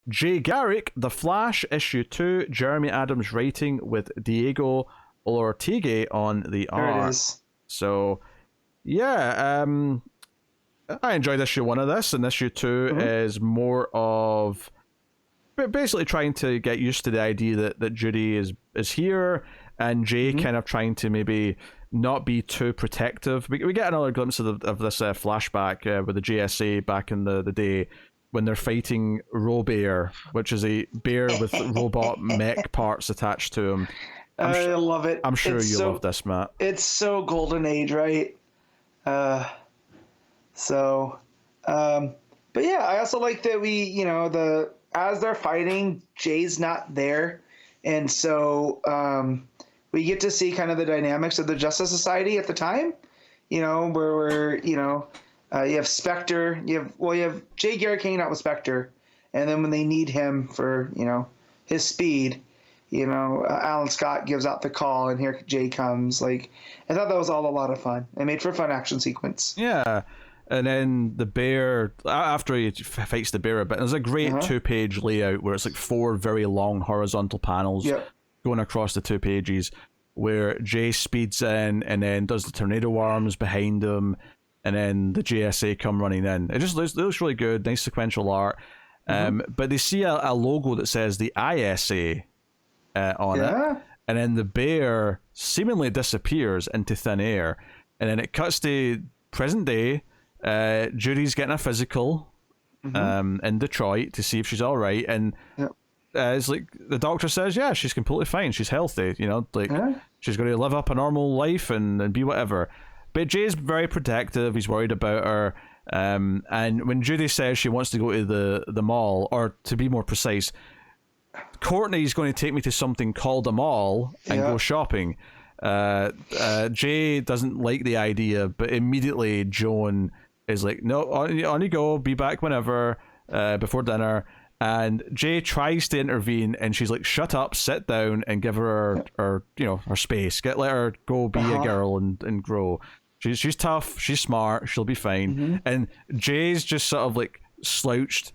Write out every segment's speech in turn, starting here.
Jay Garrick, The Flash, issue 2, Jeremy Adams writing with Diego Olortegui on the art. There it is. So, yeah, I enjoyed issue 1 of this, and issue 2 is more of basically trying to get used to the idea that Judy is here, and Jay kind of trying to maybe not be too protective. We get another glimpse of this flashback with the JSA back in the day when they're fighting Robear, which is a bear with robot mech parts attached to him. I love it. I'm sure you love this, Matt. It's so golden age, right? But yeah, I also like that we, as they're fighting, Jay's not there, and so we get to see kind of the dynamics of the Justice Society at the time, where you have Spectre, you have Jay Garrick hanging out with Spectre, and then when they need him for, his speed, Alan Scott gives out the call, and here Jay comes. Like, I thought that was all a lot of fun. It made for a fun action sequence. Yeah. And then the bear, after he fights the bear a bit, there's a great 2-page layout where it's like 4 very long horizontal panels going across the 2 pages, where Jay speeds in and then does the tornado arms behind him, and then the JSA come running in. It looks really good, nice sequential art. But they see a logo that says the ISA on it, and then the bear seemingly disappears into thin air, and then it cuts to present day. Judy's getting a physical in Detroit to see if she's all right, and it's like the doctor says, yeah, she's completely fine, she's healthy, she's going to live up a normal life and be whatever. But Jay's very protective, he's worried about her, and when Judy says she wants to go to the mall, or to be more precise, Courtney's going to take me to something called a mall and go shopping. Jay doesn't like the idea, but immediately Joan is like, no, on you go, be back whenever, before dinner. And Jay tries to intervene, and she's like, shut up, sit down, and give her her space. Let her go be a girl and grow. She's tough, she's smart, she'll be fine. And Jay's just sort of like slouched,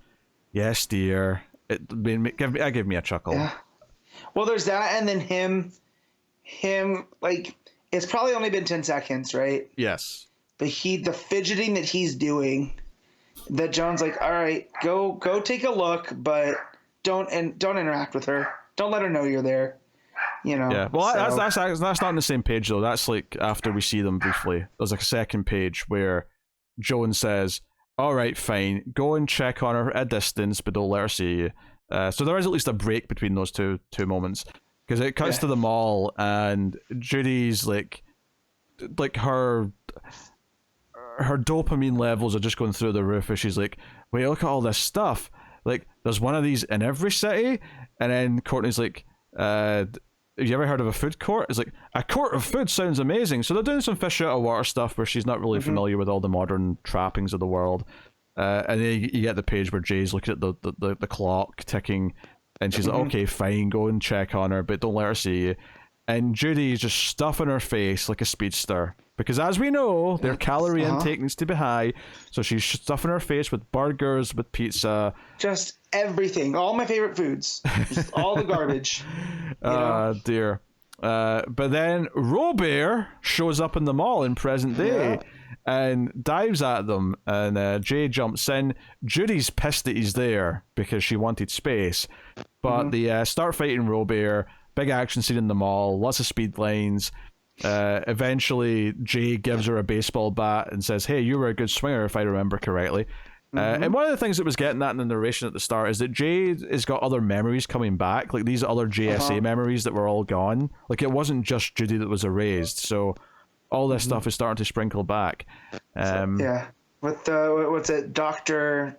yes dear. It gave me a chuckle. Yeah. Well, there's that, and then him, like, it's probably only been 10 seconds, right? Yes. But the fidgeting that he's doing, that Joan's like, all right, go take a look, but don't interact with her. Don't let her know you're there. Yeah. Well, that's not on the same page though. That's like after we see them briefly. There's like a second page where Joan says, all right, fine, go and check on her at a distance, but don't let her see you. So there is at least a break between those two moments. Because it cuts to the mall, and Judy's like her dopamine levels are just going through the roof. As she's like, wait, look at all this stuff. Like, there's one of these in every city. And then Courtney's like, have you ever heard of a food court? It's like, a court of food sounds amazing. So they're doing some fish out of water stuff where she's not really familiar with all the modern trappings of the world. And then you get the page where Jay's looking at the clock ticking. And she's like, okay, fine, go and check on her, but don't let her see you. And Judy is just stuffing her face like a speedster. Because as we know, their calorie intake needs to be high. So she's stuffing her face with burgers, with pizza. Just everything. All my favorite foods. Just all the garbage. Dear. But then Robear shows up in the mall in present day. And dives at them, and Jay jumps in. Judy's pissed that he's there because she wanted space, but they start fighting Robear. Big action scene in the mall, lots of speed lines. Eventually, Jay gives her a baseball bat and says, hey, you were a good swinger if I remember correctly. And one of the things that was getting that in the narration at the start is that Jay has got other memories coming back, like these other JSA memories that were all gone. Like, it wasn't just Judy that was erased, so all this stuff is starting to sprinkle back. With what's it, Doctor?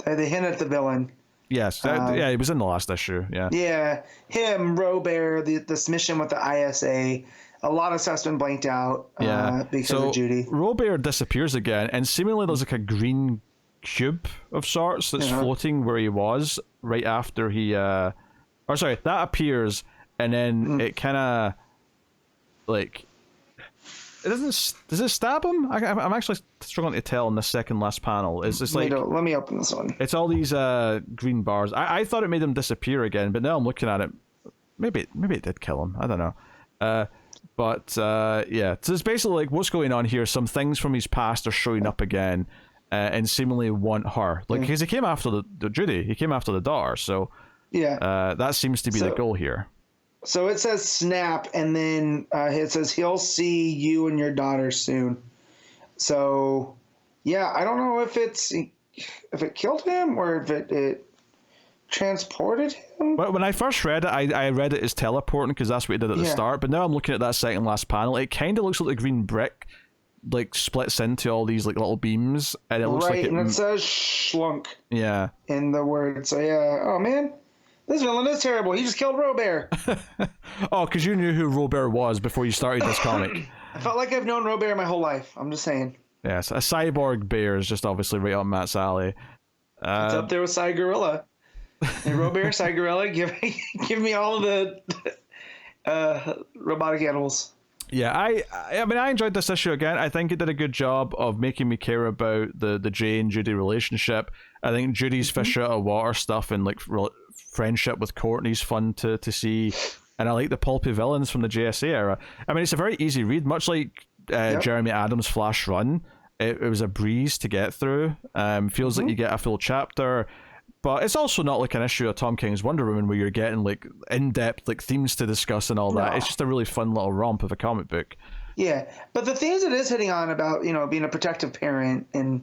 They hint at the villain. Yes, he was in the last issue. Yeah, him, Robear, this mission with the ISA. A lot of stuff's been blanked out. Because of Judy. Robear disappears again, and seemingly there's like a green cube of sorts that's floating where he was right after he. That appears, and then it kind of like Does it stab him? I'm actually struggling to tell in the second last panel. It's like let me open this one. It's all these green bars. I thought it made him disappear again, but now I'm looking at it. Maybe it did kill him. I don't know. But yeah, so it's basically like what's going on here. Some things from his past are showing up again, and seemingly want her. Like because he came after the Judy, he came after the daughter. So yeah, that seems to be the goal here. So it says snap, and then it says he'll see you and your daughter soon. So yeah, I don't know if it killed him or if it transported him. But when I first read it, I read it as teleporting because that's what it did at the start. But now I'm looking at that second last panel. It kind of looks like the green brick like splits into all these like little beams, and it looks like and it says schlunk. Yeah. In the word. So yeah. Oh man, this villain is terrible. He just killed Robert. Oh, because you knew who Robert was before you started this comic. I felt like I've known Robert my whole life. I'm just saying. Yes, a cyborg bear is just obviously right up Matt's alley. It's up there with Cy Gorilla. And Robert, Cy Gorilla, give me all of the robotic animals. Yeah, I mean, I enjoyed this issue again. I think it did a good job of making me care about the Jay and Judy relationship. I think Judy's fish out of water stuff and like friendship with Courtney's fun to see. And I like the pulpy villains from the JSA era. I mean, it's a very easy read, much like Jeremy Adams' Flash Run. It was a breeze to get through. Feels like you get a full chapter. But it's also not like an issue of Tom King's Wonder Woman where you're getting like in-depth like themes to discuss and all that. It's just a really fun little romp of a comic book. Yeah, but the themes it is hitting on about, being a protective parent and,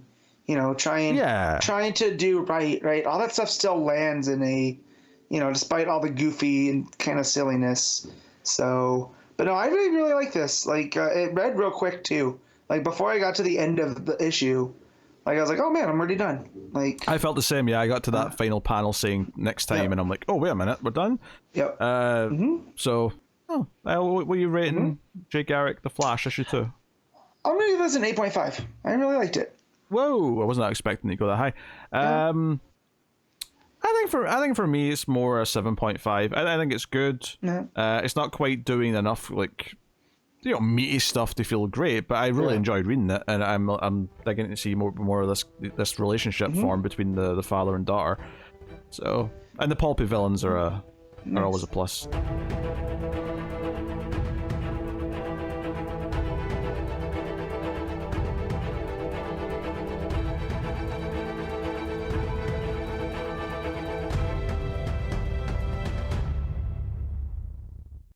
trying to do right? All that stuff still lands in a, despite all the goofy and kind of silliness. So, but no, I really, really like this. Like, it read real quick too. Like before I got to the end of the issue, like I was like, oh man, I'm already done. Like I felt the same. Yeah, I got to that final panel saying next time, and I'm like, oh wait a minute, we're done. Yep. So, what are you rating Jay Garrick, The Flash, issue 2? I'm gonna give this an 8.5. I really liked it. Whoa, I wasn't expecting it to go that high. I think for me it's more a 7.5. I think it's good. It's not quite doing enough like meaty stuff to feel great, but I really enjoyed reading it, and I'm digging to see more of this relationship form between the father and daughter. So, and the pulpy villains are always a plus.